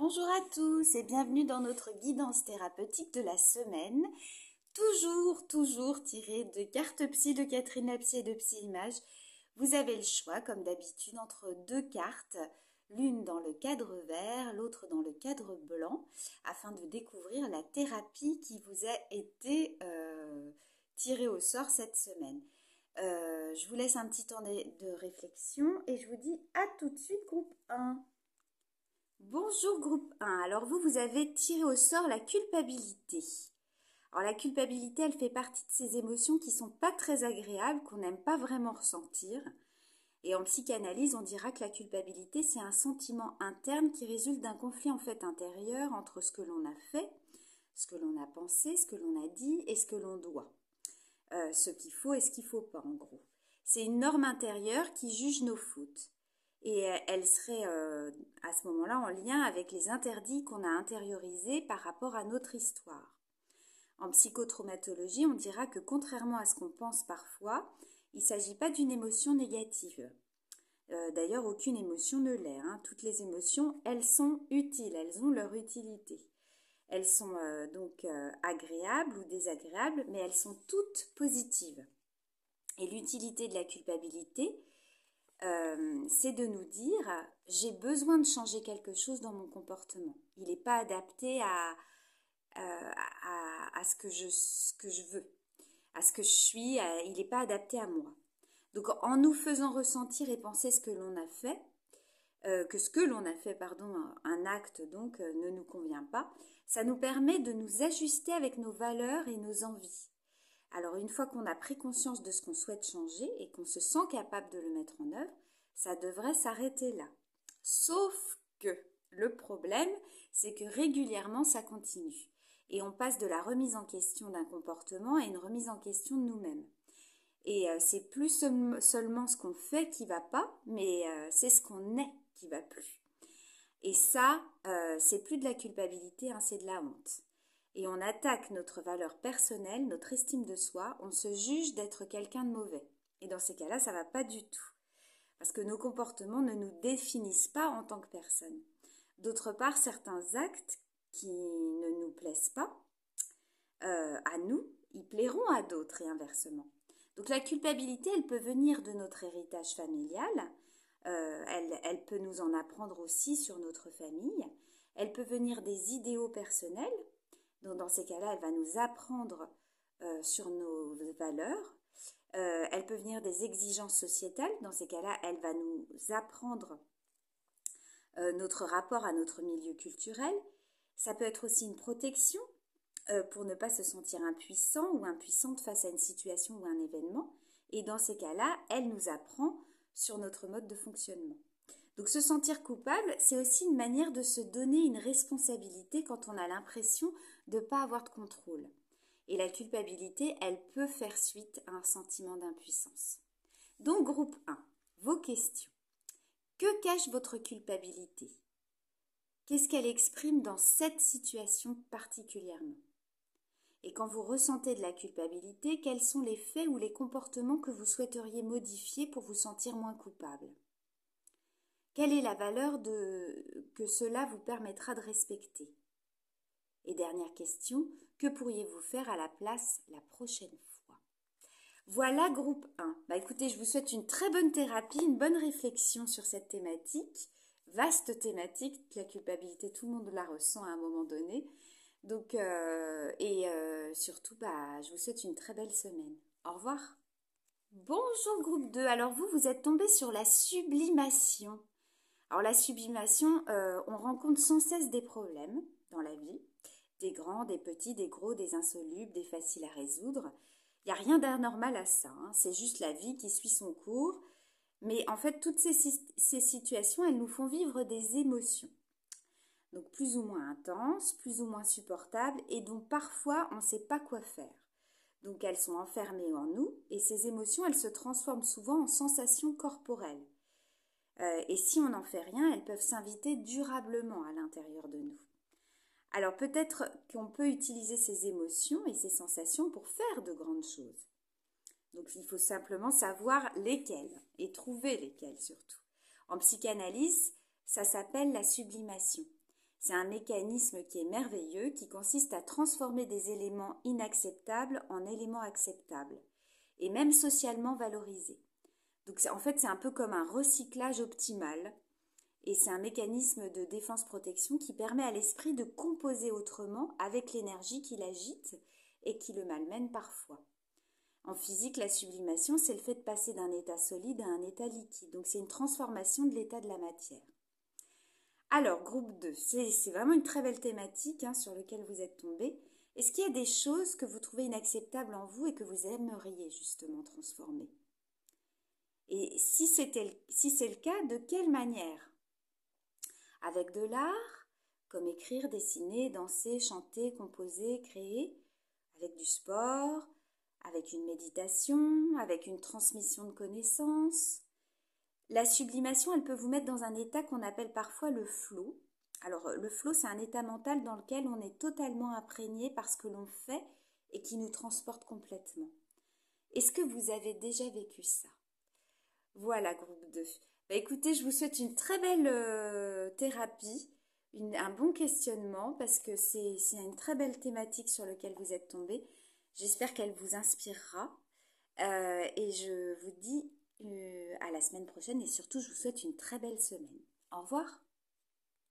Bonjour à tous et bienvenue dans notre guidance thérapeutique de la semaine. Toujours tiré de cartes psy de Catherine Lapsy et de Psy Image. Vous avez le choix, comme d'habitude, entre deux cartes, l'une dans le cadre vert, l'autre dans le cadre blanc, afin de découvrir la thérapie qui vous a été tirée au sort cette semaine. Je vous laisse un petit temps de réflexion et je vous dis à tout de suite, groupe 1. Bonjour groupe 1, alors vous avez tiré au sort la culpabilité. Alors la culpabilité, elle fait partie de ces émotions qui sont pas très agréables, qu'on n'aime pas vraiment ressentir. Et en psychanalyse, on dira que la culpabilité, c'est un sentiment interne qui résulte d'un conflit en fait intérieur entre ce que l'on a fait, ce que l'on a pensé, ce que l'on a dit et ce que l'on doit. Ce qu'il faut et ce qu'il ne faut pas en gros. C'est une norme intérieure qui juge nos fautes. Et elle serait à ce moment-là en lien avec les interdits qu'on a intériorisés par rapport à notre histoire. En psychotraumatologie, on dira que contrairement à ce qu'on pense parfois, il ne s'agit pas d'une émotion négative. D'ailleurs, aucune émotion ne l'est. Toutes les émotions, elles sont utiles, elles ont leur utilité. Elles sont donc agréables ou désagréables, mais elles sont toutes positives. Et l'utilité de la culpabilité, c'est de nous dire j'ai besoin de changer quelque chose dans mon comportement. Il n'est pas adapté à ce que je veux, à ce que je suis, il n'est pas adapté à moi. Donc en nous faisant ressentir et penser ce que l'on a fait, un acte donc ne nous convient pas, ça nous permet de nous ajuster avec nos valeurs et nos envies. Alors une fois qu'on a pris conscience de ce qu'on souhaite changer et qu'on se sent capable de le mettre en œuvre, ça devrait s'arrêter là. Sauf que le problème, c'est que régulièrement ça continue. Et on passe de la remise en question d'un comportement à une remise en question de nous-mêmes. Et c'est plus seulement ce qu'on fait qui ne va pas, mais c'est ce qu'on est qui ne va plus. Et ça, c'est plus de la culpabilité, c'est de la honte. Et on attaque notre valeur personnelle, notre estime de soi, on se juge d'être quelqu'un de mauvais. Et dans ces cas-là, ça ne va pas du tout. Parce que nos comportements ne nous définissent pas en tant que personne. D'autre part, certains actes qui ne nous plaisent pas, à nous, ils plairont à d'autres et inversement. Donc la culpabilité, elle peut venir de notre héritage familial, elle peut nous en apprendre aussi sur notre famille, elle peut venir des idéaux personnels, donc dans ces cas-là, elle va nous apprendre sur nos valeurs. Elle peut venir des exigences sociétales. Dans ces cas-là, elle va nous apprendre notre rapport à notre milieu culturel. Ça peut être aussi une protection pour ne pas se sentir impuissant ou impuissante face à une situation ou un événement. Et dans ces cas-là, elle nous apprend sur notre mode de fonctionnement. Donc se sentir coupable, c'est aussi une manière de se donner une responsabilité quand on a l'impression de ne pas avoir de contrôle. Et la culpabilité, elle peut faire suite à un sentiment d'impuissance. Donc groupe 1, vos questions. Que cache votre culpabilité? Qu'est-ce qu'elle exprime dans cette situation particulièrement? Et quand vous ressentez de la culpabilité, quels sont les faits ou les comportements que vous souhaiteriez modifier pour vous sentir moins coupable? Quelle est la valeur que cela vous permettra de respecter? Et dernière question, que pourriez-vous faire à la place la prochaine fois? Voilà groupe 1. Écoutez, je vous souhaite une très bonne thérapie, une bonne réflexion sur cette thématique. Vaste thématique, la culpabilité, tout le monde la ressent à un moment donné. Donc, surtout, je vous souhaite une très belle semaine. Au revoir. Bonjour groupe 2. Alors vous êtes tombé sur la sublimation. Alors la sublimation, on rencontre sans cesse des problèmes dans la vie. Des grands, des petits, des gros, des insolubles, des faciles à résoudre. Il n'y a rien d'anormal à ça. C'est juste la vie qui suit son cours. Mais en fait, toutes ces situations, elles nous font vivre des émotions. Donc plus ou moins intenses, plus ou moins supportables et dont parfois on ne sait pas quoi faire. Donc elles sont enfermées en nous et ces émotions, elles se transforment souvent en sensations corporelles. Et si on n'en fait rien, elles peuvent s'inviter durablement à l'intérieur de nous. Alors peut-être qu'on peut utiliser ces émotions et ces sensations pour faire de grandes choses. Donc il faut simplement savoir lesquelles et trouver lesquelles surtout. En psychanalyse, ça s'appelle la sublimation. C'est un mécanisme qui est merveilleux, qui consiste à transformer des éléments inacceptables en éléments acceptables, et même socialement valorisés. Donc en fait, c'est un peu comme un recyclage optimal, et c'est un mécanisme de défense-protection qui permet à l'esprit de composer autrement avec l'énergie qui l'agite et qui le malmène parfois. En physique, la sublimation, c'est le fait de passer d'un état solide à un état liquide. Donc c'est une transformation de l'état de la matière. Alors, groupe 2, c'est vraiment une très belle thématique sur laquelle vous êtes tombé. Est-ce qu'il y a des choses que vous trouvez inacceptables en vous et que vous aimeriez justement transformer? Et si c'est le cas, de quelle manière? Avec de l'art, comme écrire, dessiner, danser, chanter, composer, créer, avec du sport, avec une méditation, avec une transmission de connaissances. La sublimation, elle peut vous mettre dans un état qu'on appelle parfois le flow. Alors, le flow, c'est un état mental dans lequel on est totalement imprégné par ce que l'on fait et qui nous transporte complètement. Est-ce que vous avez déjà vécu ça? Voilà, groupe 2. Écoutez, je vous souhaite une très belle thérapie, un bon questionnement, parce que c'est une très belle thématique sur laquelle vous êtes tombé. J'espère qu'elle vous inspirera. Et je vous dis à la semaine prochaine et surtout, je vous souhaite une très belle semaine. Au revoir.